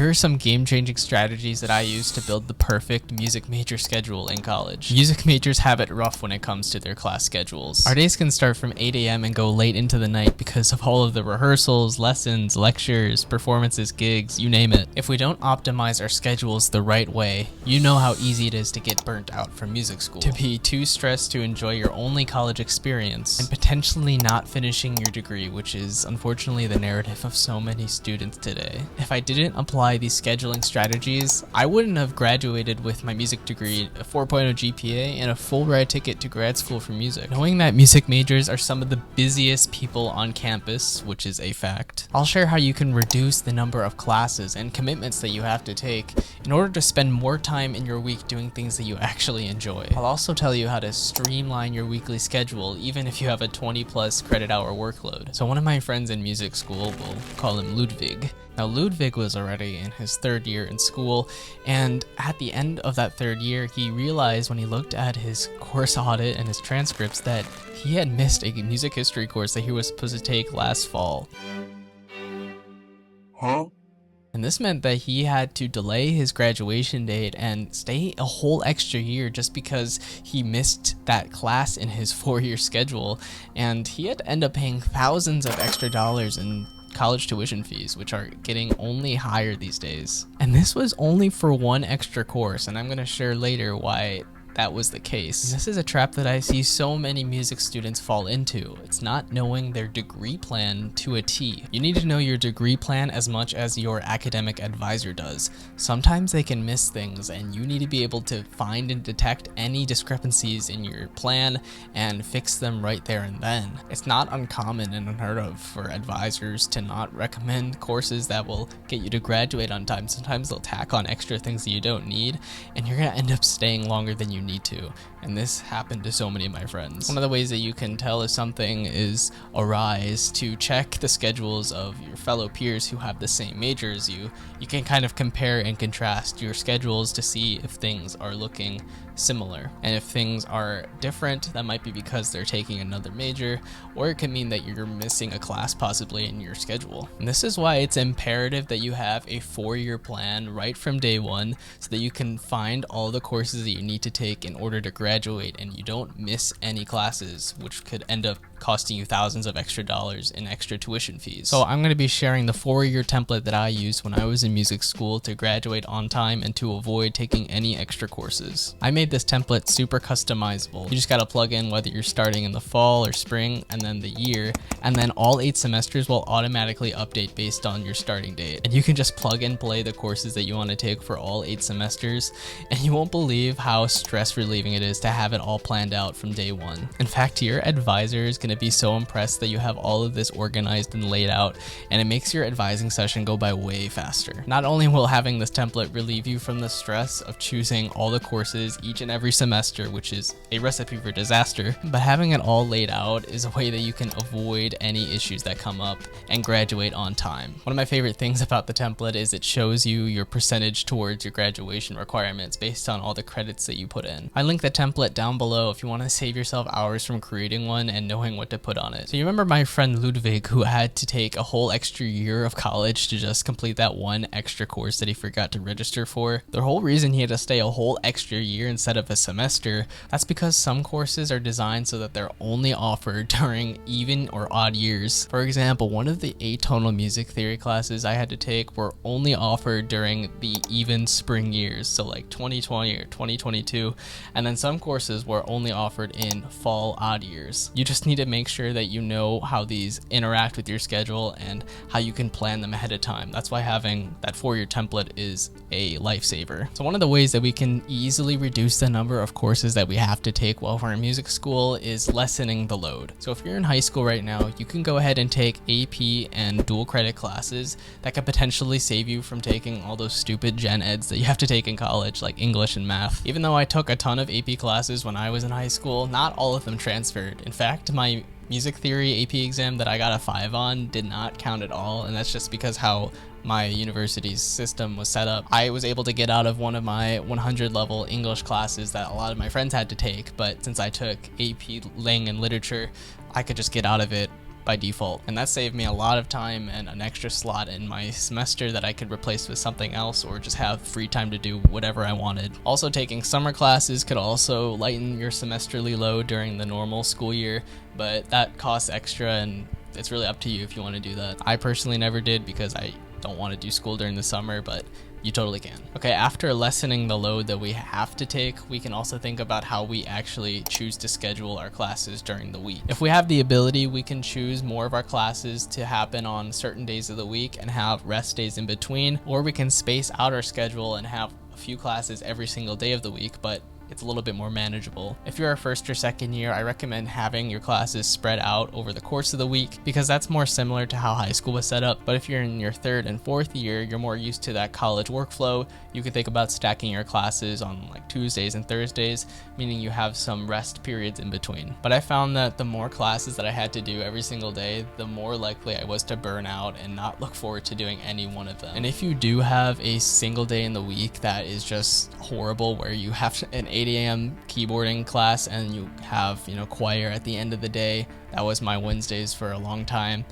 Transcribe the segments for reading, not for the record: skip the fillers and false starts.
Here are some game-changing strategies that I use to build the perfect music major schedule in college. Music majors have it rough when it comes to their class schedules. Our days can start from 8 a.m. and go late into the night because of all of the rehearsals, lessons, lectures, performances, gigs, you name it. If we don't optimize our schedules the right way, you know how easy it is to get burnt out from music school, to be too stressed to enjoy your only college experience, and potentially not finishing your degree, which is unfortunately the narrative of so many students today. If I didn't apply these scheduling strategies, I wouldn't have graduated with my music degree, a 4.0 GPA, and a full ride ticket to grad school for music. Knowing that music majors are some of the busiest people on campus, which is a fact, I'll share how you can reduce the number of classes and commitments that you have to take in order to spend more time in your week doing things that you actually enjoy. I'll also tell you how to streamline your weekly schedule even if you have a 20+ credit hour workload. So one of my friends in music school, we'll call him Ludwig. Now Ludwig was already in his 3rd year in school, and at the end of that 3rd year, he realized when he looked at his course audit and his transcripts that he had missed a music history course that he was supposed to take last fall. And this meant that he had to delay his graduation date and stay a whole extra year just because he missed that class in his 4-year schedule. And he had to end up paying thousands of extra dollars in college tuition fees, which are getting only higher these days. And this was only for one extra course, and I'm going to share later why that was the case. And this is a trap that I see so many music students fall into. It's not knowing their degree plan to a T. You need to know your degree plan as much as your academic advisor does. Sometimes they can miss things, and you need to be able to find and detect any discrepancies in your plan and fix them right there and then. It's not uncommon and unheard of for advisors to not recommend courses that will get you to graduate on time. Sometimes they'll tack on extra things that you don't need, and you're gonna end up staying longer than you need to. And this happened to so many of my friends. One of the ways that you can tell if something is awry is to check the schedules of your fellow peers who have the same major as you. You can kind of compare and contrast your schedules to see if things are looking similar. And if things are different, that might be because they're taking another major, or it can mean that you're missing a class possibly in your schedule. And this is why it's imperative that you have a 4-year plan right from day one so that you can find all the courses that you need to take in order to graduate and you don't miss any classes, which could end up costing you thousands of extra dollars in extra tuition fees. So I'm going to be sharing the 4-year template that I used when I was in music school to graduate on time and to avoid taking any extra courses. I made this template super customizable. You just got to plug in whether you're starting in the fall or spring and then the year, and then all 8 semesters will automatically update based on your starting date. And you can just plug and play the courses that you want to take for all 8 semesters, and you won't believe how stress relieving it is to have it all planned out from day one. In fact, your advisor is going to be so impressed that you have all of this organized and laid out, and it makes your advising session go by way faster. Not only will having this template relieve you from the stress of choosing all the courses each and every semester, which is a recipe for disaster, but having it all laid out is a way that you can avoid any issues that come up and graduate on time. One of my favorite things about the template is it shows you your percentage towards your graduation requirements based on all the credits that you put in. I link the template down below if you want to save yourself hours from creating one and knowing what to put on it. So you remember my friend Ludwig, who had to take a whole extra year of college to just complete that one extra course that he forgot to register for? The whole reason he had to stay a whole extra year instead of a semester, that's because some courses are designed so that they're only offered during even or odd years. For example, one of the atonal music theory classes I had to take were only offered during the even spring years, so like 2020 or 2022, and then some courses were only offered in fall odd years. You just need to make sure that you know how these interact with your schedule and how you can plan them ahead of time. That's why having that 4-year template is a lifesaver. So one of the ways that we can easily reduce the number of courses that we have to take while we're in music school is lessening the load. So if you're in high school right now, you can go ahead and take AP and dual credit classes that could potentially save you from taking all those stupid gen eds that you have to take in college, like English and math. Even though I took a ton of AP classes when I was in high school, not all of them transferred. In fact, my music theory AP exam that I got a 5 on did not count at all, and that's just because how my university's system was set up. I was able to get out of one of my 100 level English classes that a lot of my friends had to take, but since I took AP Ling and literature, I could just get out of it by default, and that saved me a lot of time and an extra slot in my semester that I could replace with something else or just have free time to do whatever I wanted. Also, taking summer classes could also lighten your semesterly load during the normal school year, but that costs extra, and it's really up to you if you want to do that. I personally never did because I don't want to do school during the summer, but you totally can. Okay, after lessening the load that we have to take, we can also think about how we actually choose to schedule our classes during the week. If we have the ability, we can choose more of our classes to happen on certain days of the week and have rest days in between, or we can space out our schedule and have a few classes every single day of the week, but it's a little bit more manageable. If you're a first or second year, I recommend having your classes spread out over the course of the week because that's more similar to how high school was set up. But if you're in your third and fourth year, you're more used to that college workflow. You can think about stacking your classes on like Tuesdays and Thursdays, meaning you have some rest periods in between. But I found that the more classes that I had to do every single day, the more likely I was to burn out and not look forward to doing any one of them. And if you do have a single day in the week that is just horrible, where you have an 8 a.m. keyboarding class and you have, choir at the end of the day, that was my Wednesdays for a long time,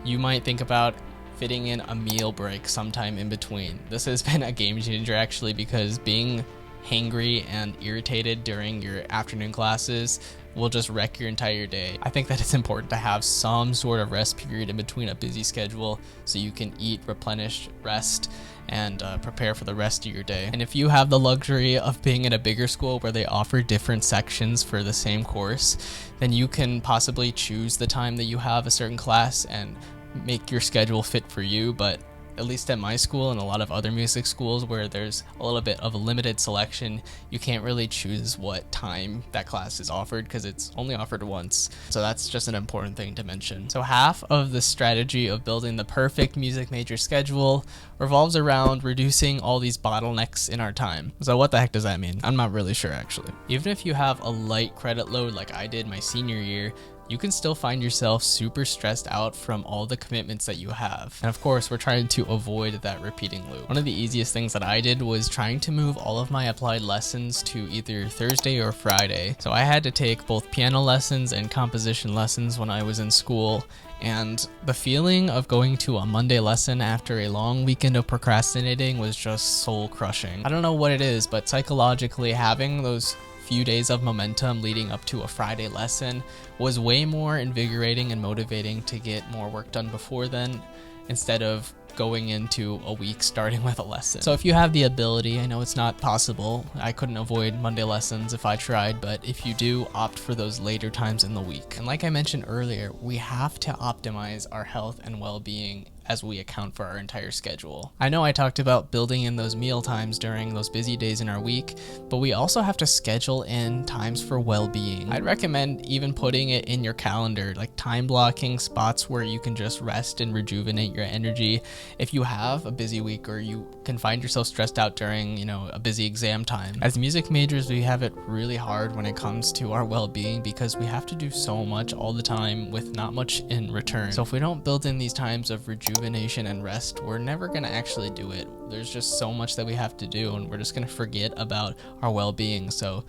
you might think about fitting in a meal break sometime in between. This has been a game changer actually, because being hangry and irritated during your afternoon classes will just wreck your entire day. I think that it's important to have some sort of rest period in between a busy schedule so you can eat, replenish, rest, and prepare for the rest of your day. And if you have the luxury of being in a bigger school where they offer different sections for the same course, then you can possibly choose the time that you have a certain class and make your schedule fit for you. But at least at my school and a lot of other music schools where there's a little bit of a limited selection, you can't really choose what time that class is offered because it's only offered once. So that's just an important thing to mention. So half of the strategy of building the perfect music major schedule revolves around reducing all these bottlenecks in our time. So what the heck does that mean? I'm not really sure actually. Even if you have a light credit load like I did my senior year, you can still find yourself super stressed out from all the commitments that you have. And of course, we're trying to avoid that repeating loop. One of the easiest things that I did was trying to move all of my applied lessons to either Thursday or Friday. So I had to take both piano lessons and composition lessons when I was in school. And the feeling of going to a Monday lesson after a long weekend of procrastinating was just soul crushing. I don't know what it is, but psychologically having those few days of momentum leading up to a Friday lesson was way more invigorating and motivating to get more work done before then, instead of going into a week starting with a lesson. So if you have the ability, I know it's not possible, I couldn't avoid Monday lessons if I tried, but if you do, opt for those later times in the week. And like I mentioned earlier, we have to optimize our health and well-being as we account for our entire schedule. I know I talked about building in those meal times during those busy days in our week, but we also have to schedule in times for well-being. I'd recommend even putting it in your calendar, like time blocking spots where you can just rest and rejuvenate your energy. If you have a busy week or you can find yourself stressed out during, a busy exam time. As music majors, we have it really hard when it comes to our well-being because we have to do so much all the time with not much in return. So if we don't build in these times of rejuvenation and rest, we're never going to actually do it. There's just so much that we have to do, and we're just going to forget about our well-being. So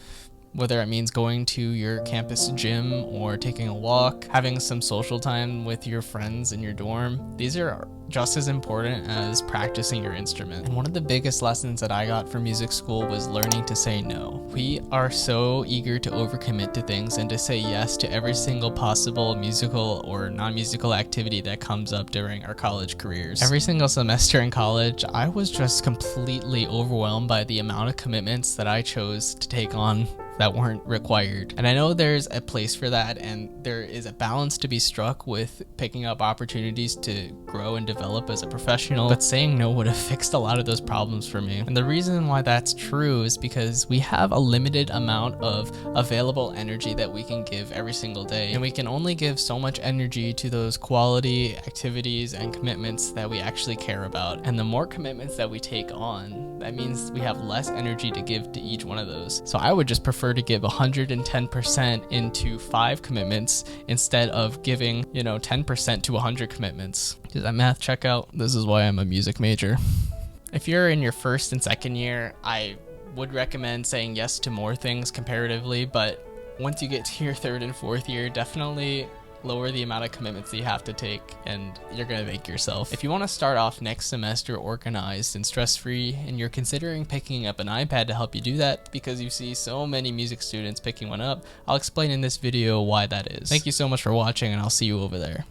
whether it means going to your campus gym or taking a walk, having some social time with your friends in your dorm, these are just as important as practicing your instrument. And one of the biggest lessons that I got from music school was learning to say no. We are so eager to overcommit to things and to say yes to every single possible musical or non-musical activity that comes up during our college careers. Every single semester in college, I was just completely overwhelmed by the amount of commitments that I chose to take on that weren't required. And I know there's a place for that, and there is a balance to be struck with picking up opportunities to grow and develop as a professional, but saying no would have fixed a lot of those problems for me. And the reason why that's true is because we have a limited amount of available energy that we can give every single day, and we can only give so much energy to those quality activities and commitments that we actually care about. And the more commitments that we take on, that means we have less energy to give to each one of those. So I would just prefer to give 110% into 5 commitments instead of giving, 10% to 100 commitments. Does that math check out? This is why I'm a music major. If you're in your first and second year, I would recommend saying yes to more things comparatively, but once you get to your third and fourth year, definitely lower the amount of commitments that you have to take, and you're gonna thank yourself. If you want to start off next semester organized and stress-free, and you're considering picking up an iPad to help you do that because you see so many music students picking one up, I'll explain in this video why that is. Thank you so much for watching, and I'll see you over there.